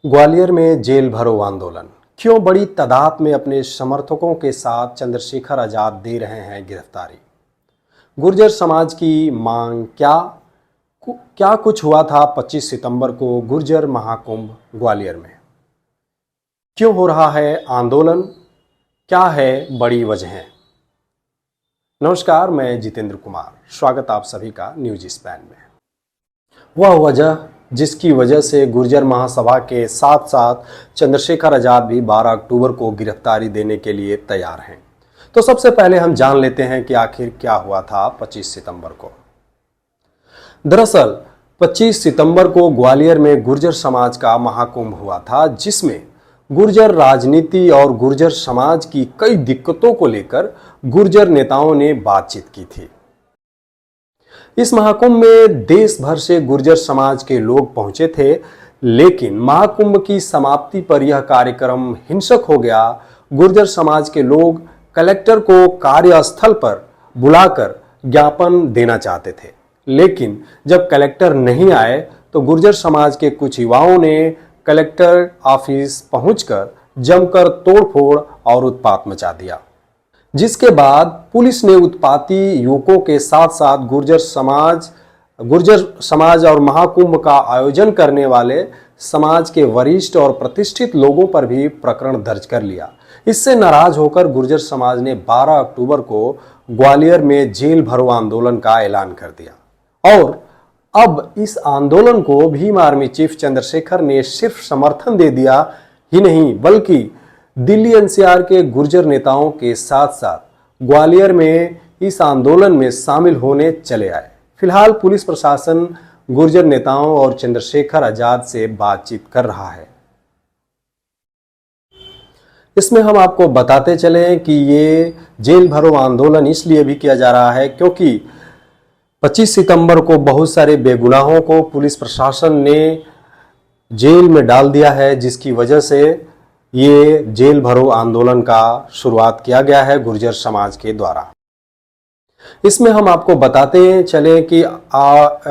ग्वालियर में जेल भरो आंदोलन क्यों बड़ी तादाद में अपने समर्थकों के साथ चंद्रशेखर आजाद दे रहे हैं गिरफ्तारी। गुर्जर समाज की मांग क्या कुछ हुआ था 25 सितंबर को गुर्जर महाकुंभ ग्वालियर में। क्यों हो रहा है आंदोलन, क्या है बड़ी वजहें। नमस्कार, मैं जितेंद्र कुमार, स्वागत आप सभी का न्यूज स्पैन में। वह वजह जिसकी वजह से गुर्जर महासभा के साथ साथ चंद्रशेखर आजाद भी 12 अक्टूबर को गिरफ्तारी देने के लिए तैयार हैं। तो सबसे पहले हम जान लेते हैं कि आखिर क्या हुआ था 25 सितंबर को। दरअसल 25 सितंबर को ग्वालियर में गुर्जर समाज का महाकुंभ हुआ था, जिसमें गुर्जर राजनीति और गुर्जर समाज की कई दिक्कतों को लेकर गुर्जर नेताओं ने बातचीत की थी। इस महाकुंभ में देश भर से गुर्जर समाज के लोग पहुंचे थे, लेकिन महाकुंभ की समाप्ति पर यह कार्यक्रम हिंसक हो गया। गुर्जर समाज के लोग कलेक्टर को कार्यस्थल पर बुलाकर ज्ञापन देना चाहते थे, लेकिन जब कलेक्टर नहीं आए तो गुर्जर समाज के कुछ युवाओं ने कलेक्टर ऑफिस पहुंचकर जमकर तोड़फोड़ और उत्पात मचा दिया, जिसके बाद पुलिस ने उत्पाती युवकों के साथ साथ गुर्जर समाज और महाकुंभ का आयोजन करने वाले समाज के वरिष्ठ और प्रतिष्ठित लोगों पर भी प्रकरण दर्ज कर लिया। इससे नाराज होकर गुर्जर समाज ने 12 अक्टूबर को ग्वालियर में जेल भरो आंदोलन का ऐलान कर दिया। और अब इस आंदोलन को भीम आर्मी चीफ चंद्रशेखर ने सिर्फ समर्थन दे दिया ही नहीं, बल्कि दिल्ली एनसीआर के गुर्जर नेताओं के साथ साथ ग्वालियर में इस आंदोलन में शामिल होने चले आए। फिलहाल पुलिस प्रशासन गुर्जर नेताओं और चंद्रशेखर आजाद से बातचीत कर रहा है। इसमें हम आपको बताते चले कि ये जेल भरो आंदोलन इसलिए भी किया जा रहा है क्योंकि 25 सितंबर को बहुत सारे बेगुनाहों को पुलिस प्रशासन ने जेल में डाल दिया है, जिसकी वजह से ये जेल भरो आंदोलन का शुरुआत किया गया है गुर्जर समाज के द्वारा। इसमें हम आपको बताते चले कि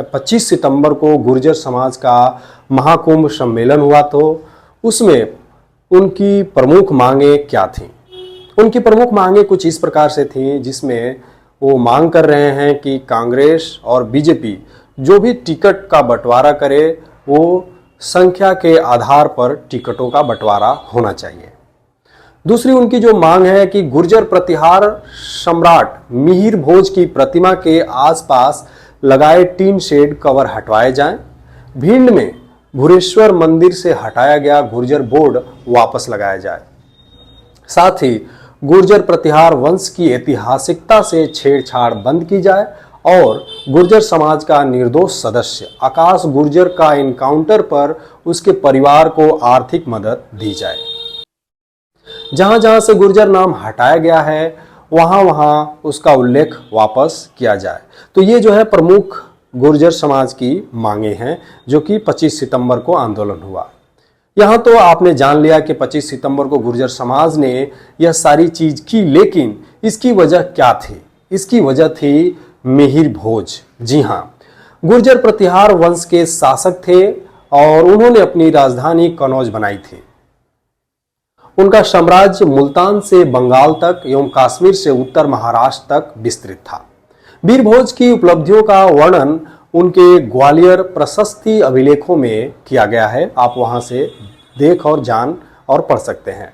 25 सितंबर को गुर्जर समाज का महाकुंभ सम्मेलन हुआ, तो उसमें उनकी प्रमुख मांगें क्या थीं। उनकी प्रमुख मांगें कुछ इस प्रकार से थीं, जिसमें वो मांग कर रहे हैं कि कांग्रेस और बीजेपी जो भी टिकट का बंटवारा करे वो संख्या के आधार पर टिकटों का बंटवारा होना चाहिए। दूसरी उनकी जो मांग है कि गुर्जर प्रतिहार सम्राट मिहिर भोज की प्रतिमा के आसपास लगाए टीन शेड कवर हटवाए जाएं। भिंड में भुरेश्वर मंदिर से हटाया गया गुर्जर बोर्ड वापस लगाया जाए। साथ ही गुर्जर प्रतिहार वंश की ऐतिहासिकता से छेड़छाड़ बंद की जाए और गुर्जर समाज का निर्दोष सदस्य आकाश गुर्जर का इनकाउंटर पर उसके परिवार को आर्थिक मदद दी जाए। जहां जहां से गुर्जर नाम हटाया गया है वहां वहां उसका उल्लेख वापस किया जाए। तो ये जो है प्रमुख गुर्जर समाज की मांगे हैं, जो कि 25 सितंबर को आंदोलन हुआ। यहां तो आपने जान लिया कि 25 सितंबर को गुर्जर समाज ने यह सारी चीज की, लेकिन इसकी वजह क्या थी। इसकी वजह थी मिहिर भोज। जी हां, गुर्जर प्रतिहार वंश के शासक थे और उन्होंने अपनी राजधानी कनौज बनाई थी। उनका साम्राज्य मुल्तान से बंगाल तक एवं कश्मीर से उत्तर महाराष्ट्र तक विस्तृत था। वीर भोज की उपलब्धियों का वर्णन उनके ग्वालियर प्रशस्ति अभिलेखों में किया गया है। आप वहां से देख और जान और पढ़ सकते हैं।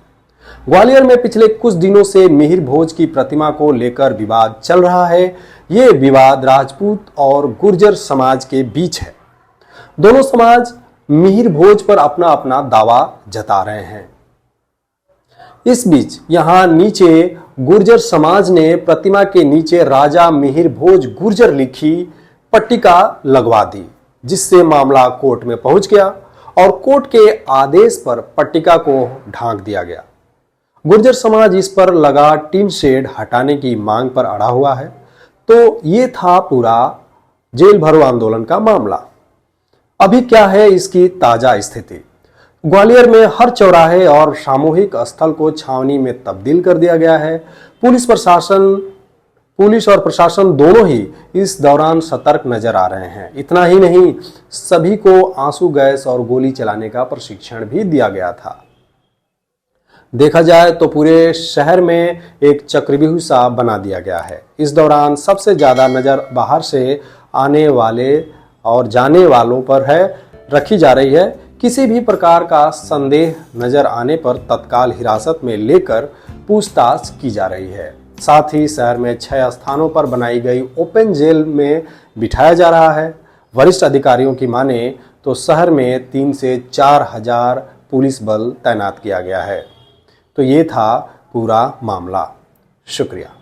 ग्वालियर में पिछले कुछ दिनों से मिहिर भोज की प्रतिमा को लेकर विवाद चल रहा है। ये विवाद राजपूत और गुर्जर समाज के बीच है। दोनों समाज मिहिर भोज पर अपना अपना दावा जता रहे हैं। इस बीच यहां नीचे गुर्जर समाज ने प्रतिमा के नीचे राजा मिहिर भोज गुर्जर लिखी पट्टिका लगवा दी, जिससे मामला कोर्ट में पहुंच गया और कोर्ट के आदेश पर पट्टिका को ढांक दिया गया। गुर्जर समाज इस पर लगा टीन शेड हटाने की मांग पर अड़ा हुआ है। तो ये था पूरा जेल भरो आंदोलन का मामला। अभी क्या है इसकी ताजा स्थिति। ग्वालियर में हर चौराहे और सामूहिक स्थल को छावनी में तब्दील कर दिया गया है। पुलिस प्रशासन पुलिस और प्रशासन दोनों ही इस दौरान सतर्क नजर आ रहे हैं। इतना ही नहीं, सभी को आंसू गैस और गोली चलाने का प्रशिक्षण भी दिया गया था। देखा जाए तो पूरे शहर में एक चक्रव्यूह सा बना दिया गया है। इस दौरान सबसे ज्यादा नजर बाहर से आने वाले और जाने वालों पर है रखी जा रही है। किसी भी प्रकार का संदेह नजर आने पर तत्काल हिरासत में लेकर पूछताछ की जा रही है। साथ ही शहर में 6 स्थानों पर बनाई गई ओपन जेल में बिठाया जा रहा है। वरिष्ठ अधिकारियों की माने तो शहर में 3 से 4 हजार पुलिस बल तैनात किया गया है। तो ये था पूरा मामला। शुक्रिया।